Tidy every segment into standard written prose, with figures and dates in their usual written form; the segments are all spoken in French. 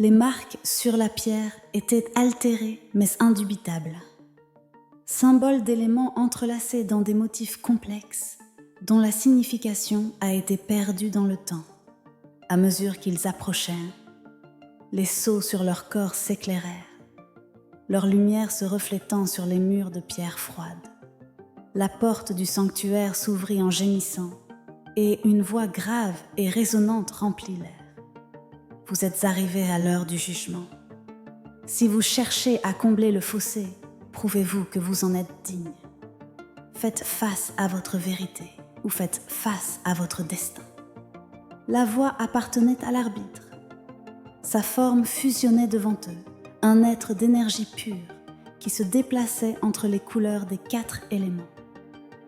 Les marques sur la pierre étaient altérées mais indubitables. Symbole d'éléments entrelacés dans des motifs complexes dont la signification a été perdue dans le temps. À mesure qu'ils approchaient, les sceaux sur leur corps s'éclairèrent, leur lumière se reflétant sur les murs de pierre froide. La porte du sanctuaire s'ouvrit en gémissant et une voix grave et résonnante remplit l'air. Vous êtes arrivés à l'heure du jugement. Si vous cherchez à combler le fossé, prouvez-vous que vous en êtes digne. Faites face à votre vérité ou faites face à votre destin. La voix appartenait à l'arbitre. Sa forme fusionnait devant eux, un être d'énergie pure qui se déplaçait entre les couleurs des 4 éléments.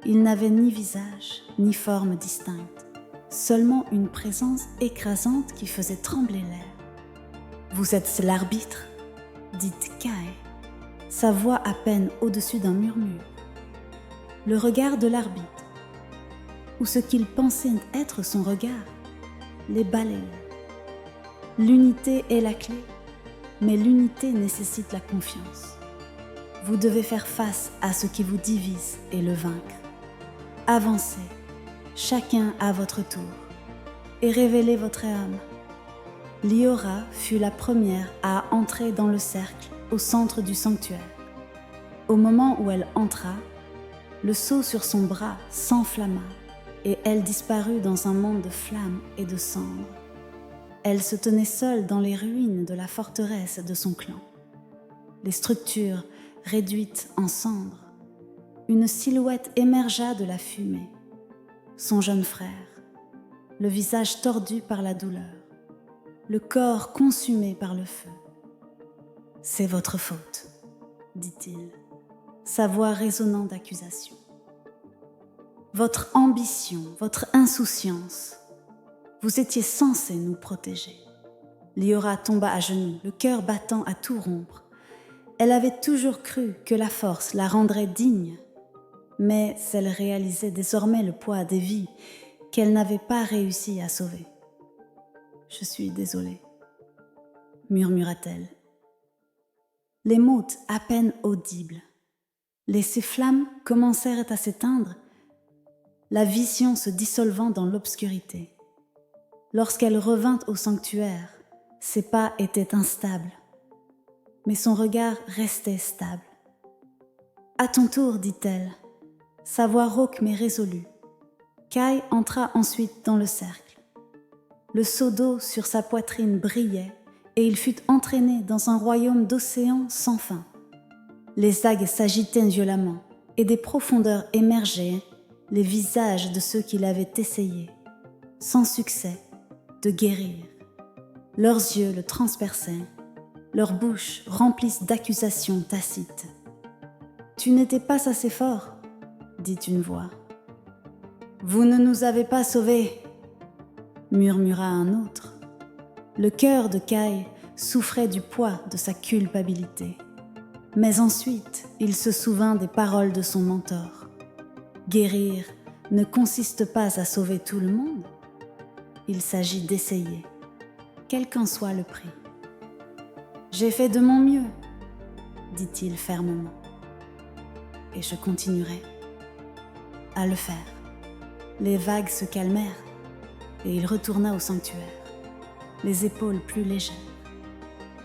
Il n'avait ni visage, ni forme distincte, seulement une présence écrasante qui faisait trembler l'air. « Vous êtes l'arbitre » dit Kai, sa voix à peine au-dessus d'un murmure. Le regard de l'arbitre, ou ce qu'il pensait être son regard, les balaye. L'unité est la clé, mais l'unité nécessite la confiance. Vous devez faire face à ce qui vous divise et le vaincre. Avancez, chacun à votre tour, et révélez votre âme. Liora fut la première à entrer dans le cercle au centre du sanctuaire. Au moment où elle entra, le sceau sur son bras s'enflamma et elle disparut dans un monde de flammes et de cendres. Elle se tenait seule dans les ruines de la forteresse de son clan. Les structures réduites en cendres, une silhouette émergea de la fumée. Son jeune frère, le visage tordu par la douleur, le corps consumé par le feu. « C'est votre faute, » dit-il, sa voix résonnant d'accusation. « Votre ambition, votre insouciance, vous étiez censé nous protéger. » Liora tomba à genoux, le cœur battant à tout rompre. Elle avait toujours cru que la force la rendrait digne, mais elle réalisait désormais le poids des vies qu'elle n'avait pas réussi à sauver. « Je suis désolée, » murmura-t-elle. Les mots à peine audibles. Ces flammes commencèrent à s'éteindre, la vision se dissolvant dans l'obscurité. Lorsqu'elle revint au sanctuaire, ses pas étaient instables, mais son regard restait stable. « À ton tour, dit-elle, sa voix rauque mais résolue. » Kai entra ensuite dans le cercle. Le seau d'eau sur sa poitrine brillait et il fut entraîné dans un royaume d'océans sans fin. Les vagues s'agitaient violemment et des profondeurs émergeaient les visages de ceux qui l'avaient essayé, sans succès, de guérir. Leurs yeux le transperçaient, leurs bouches remplissent d'accusations tacites. « Tu n'étais pas assez fort, » dit une voix. « Vous ne nous avez pas sauvés, » murmura un autre. Le cœur de Kai souffrait du poids de sa culpabilité. Mais ensuite, il se souvint des paroles de son mentor. Guérir ne consiste pas à sauver tout le monde. Il s'agit d'essayer, quel qu'en soit le prix. « J'ai fait de mon mieux, » dit-il fermement. « Et je continuerai à le faire. » Les vagues se calmèrent et il retourna au sanctuaire, les épaules plus légères,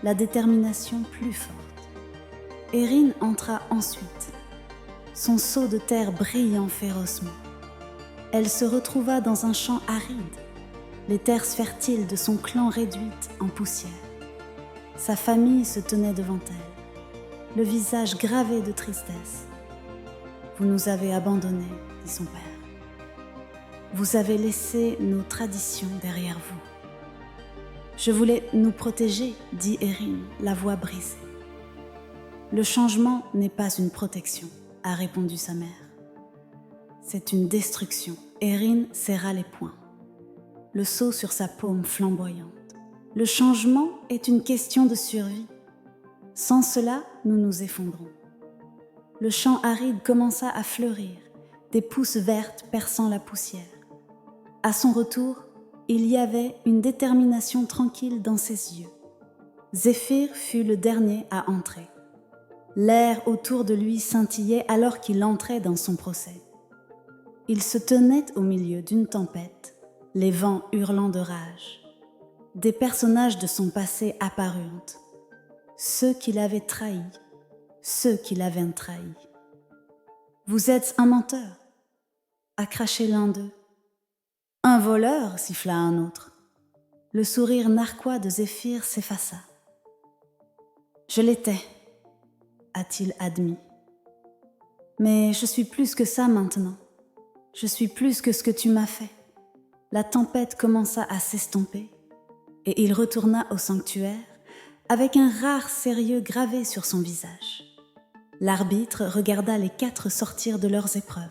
la détermination plus forte. Erin entra ensuite, son seau de terre brillant férocement. Elle se retrouva dans un champ aride, les terres fertiles de son clan réduites en poussière. Sa famille se tenait devant elle, le visage gravé de tristesse. « Vous nous avez abandonnés, » dit son père. « Vous avez laissé nos traditions derrière vous. »« Je voulais nous protéger, » dit Erin, la voix brisée. « Le changement n'est pas une protection, » a répondu sa mère. « C'est une destruction. » Erin serra les poings, le seau sur sa paume flamboyante. « Le changement est une question de survie. Sans cela, nous nous effondrons. » Le champ aride commença à fleurir, des pousses vertes perçant la poussière. À son retour, il y avait une détermination tranquille dans ses yeux. Zéphyr fut le dernier à entrer. L'air autour de lui scintillait alors qu'il entrait dans son procès. Il se tenait au milieu d'une tempête, les vents hurlant de rage. Des personnages de son passé apparurent, ceux qui l'avaient trahi, ceux qui l'avaient trahi. « Vous êtes un menteur » a craché l'un d'eux. « Un voleur » siffla un autre. Le sourire narquois de Zéphyr s'effaça. « Je l'étais » a-t-il admis. Mais je suis plus que ça maintenant. Je suis plus que ce que tu m'as fait. La tempête commença à s'estomper et il retourna au sanctuaire avec un rare sérieux gravé sur son visage. L'arbitre regarda les 4 sortir de leurs épreuves,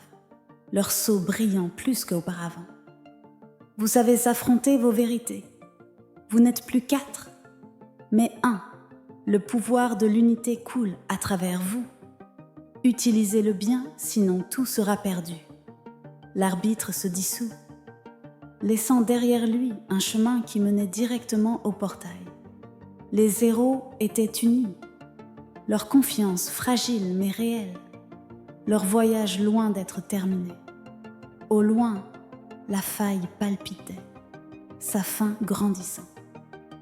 leurs sceaux brillant plus qu'auparavant. Vous savez affronter vos vérités. Vous n'êtes plus 4, mais 1. Le pouvoir de l'unité coule à travers vous. Utilisez-le bien, sinon tout sera perdu. L'arbitre se dissout, laissant derrière lui un chemin qui menait directement au portail. Les héros étaient unis, leur confiance fragile mais réelle, leur voyage loin d'être terminé. Au loin, la faille palpitait, sa fin grandissant.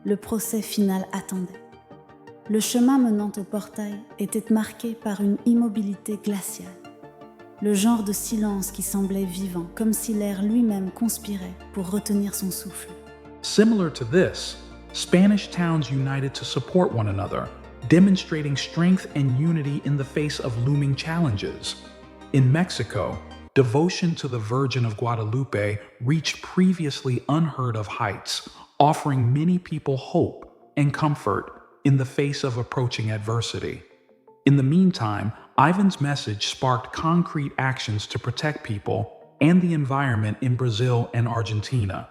Le procès final attendait. Le chemin menant au portail était marqué par une immobilité glaciale. Le genre de silence qui semblait vivant, comme si l'air lui-même conspirait pour retenir son souffle. Similar to this, Spanish towns united to support one another, demonstrating strength and unity in the face of looming challenges. In Mexico, devotion to the Virgin of Guadalupe reached previously unheard of heights, offering many people hope and comfort in the face of approaching adversity. In the meantime, Ivan's message sparked concrete actions to protect people and the environment in Brazil and Argentina.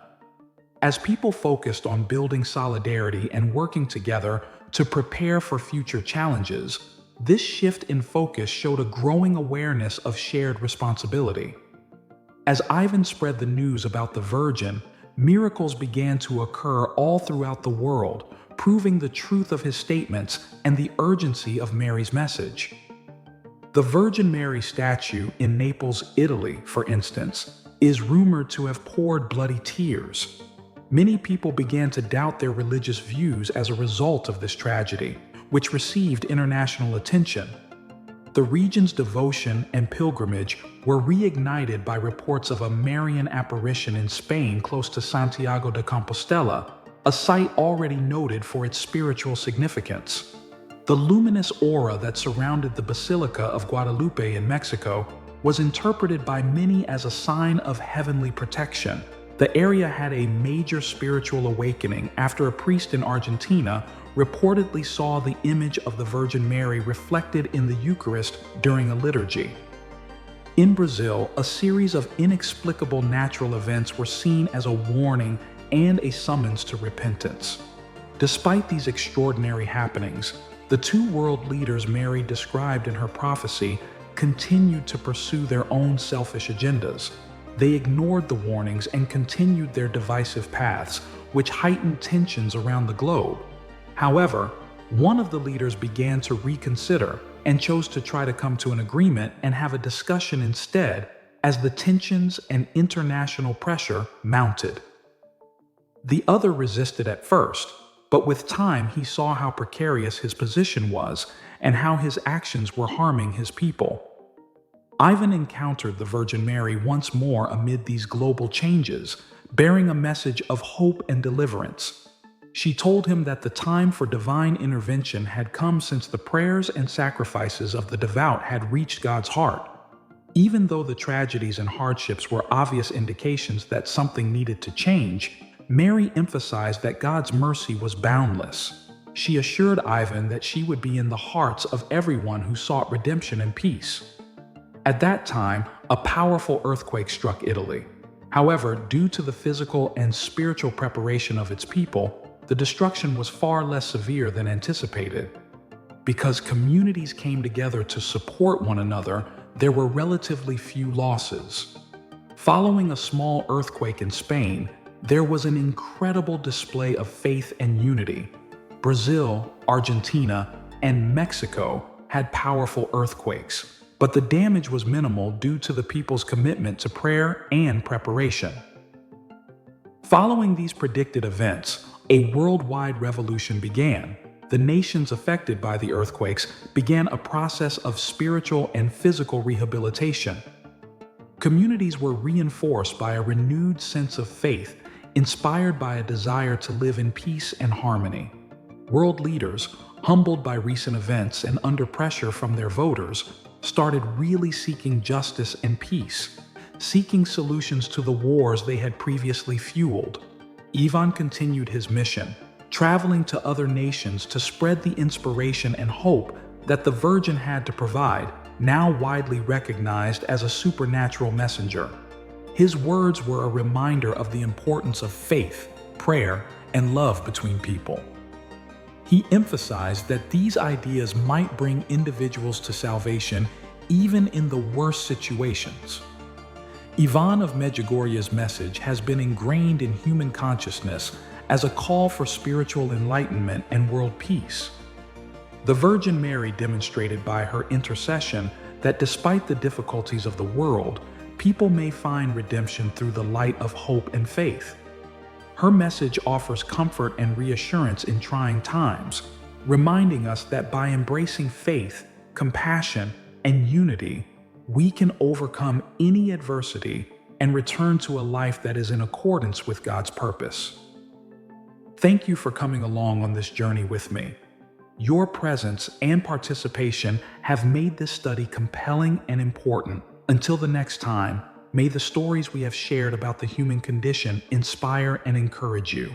As people focused on building solidarity and working together to prepare for future challenges, this shift in focus showed a growing awareness of shared responsibility. As Ivan spread the news about the Virgin, miracles began to occur all throughout the world, proving the truth of his statements and the urgency of Mary's message. The Virgin Mary statue in Naples, Italy, for instance, is rumored to have poured bloody tears. Many people began to doubt their religious views as a result of this tragedy, which received international attention. The region's devotion and pilgrimage were reignited by reports of a Marian apparition in Spain close to Santiago de Compostela, a site already noted for its spiritual significance. The luminous aura that surrounded the Basilica of Guadalupe in Mexico was interpreted by many as a sign of heavenly protection. The area had a major spiritual awakening after a priest in Argentina reportedly saw the image of the Virgin Mary reflected in the Eucharist during a liturgy. In Brazil, a series of inexplicable natural events were seen as a warning and a summons to repentance. Despite these extraordinary happenings, the 2 world leaders Mary described in her prophecy continued to pursue their own selfish agendas. They ignored the warnings and continued their divisive paths, which heightened tensions around the globe. However, one of the leaders began to reconsider and chose to try to come to an agreement and have a discussion instead as the tensions and international pressure mounted. The other resisted at first, but with time he saw how precarious his position was and how his actions were harming his people. Ivan encountered the Virgin Mary once more amid these global changes, bearing a message of hope and deliverance. She told him that the time for divine intervention had come since the prayers and sacrifices of the devout had reached God's heart. Even though the tragedies and hardships were obvious indications that something needed to change, Mary emphasized that God's mercy was boundless. She assured Ivan that she would be in the hearts of everyone who sought redemption and peace. At that time, a powerful earthquake struck Italy. However, due to the physical and spiritual preparation of its people, the destruction was far less severe than anticipated. Because communities came together to support one another, there were relatively few losses. Following a small earthquake in Spain, there was an incredible display of faith and unity. Brazil, Argentina, and Mexico had powerful earthquakes, but the damage was minimal due to the people's commitment to prayer and preparation. Following these predicted events, a worldwide revolution began. The nations affected by the earthquakes began a process of spiritual and physical rehabilitation. Communities were reinforced by a renewed sense of faith, inspired by a desire to live in peace and harmony. World leaders, humbled by recent events and under pressure from their voters, started really seeking justice and peace, seeking solutions to the wars they had previously fueled. Ivan continued his mission, traveling to other nations to spread the inspiration and hope that the Virgin had to provide, now widely recognized as a supernatural messenger. His words were a reminder of the importance of faith, prayer, and love between people. He emphasized that these ideas might bring individuals to salvation even in the worst situations. Ivan of Medjugorje's message has been ingrained in human consciousness as a call for spiritual enlightenment and world peace. The Virgin Mary demonstrated by her intercession that despite the difficulties of the world, people may find redemption through the light of hope and faith. Her message offers comfort and reassurance in trying times, reminding us that by embracing faith, compassion, and unity, we can overcome any adversity and return to a life that is in accordance with God's purpose. Thank you for coming along on this journey with me. Your presence and participation have made this study compelling and important. Until the next time, may the stories we have shared about the human condition inspire and encourage you.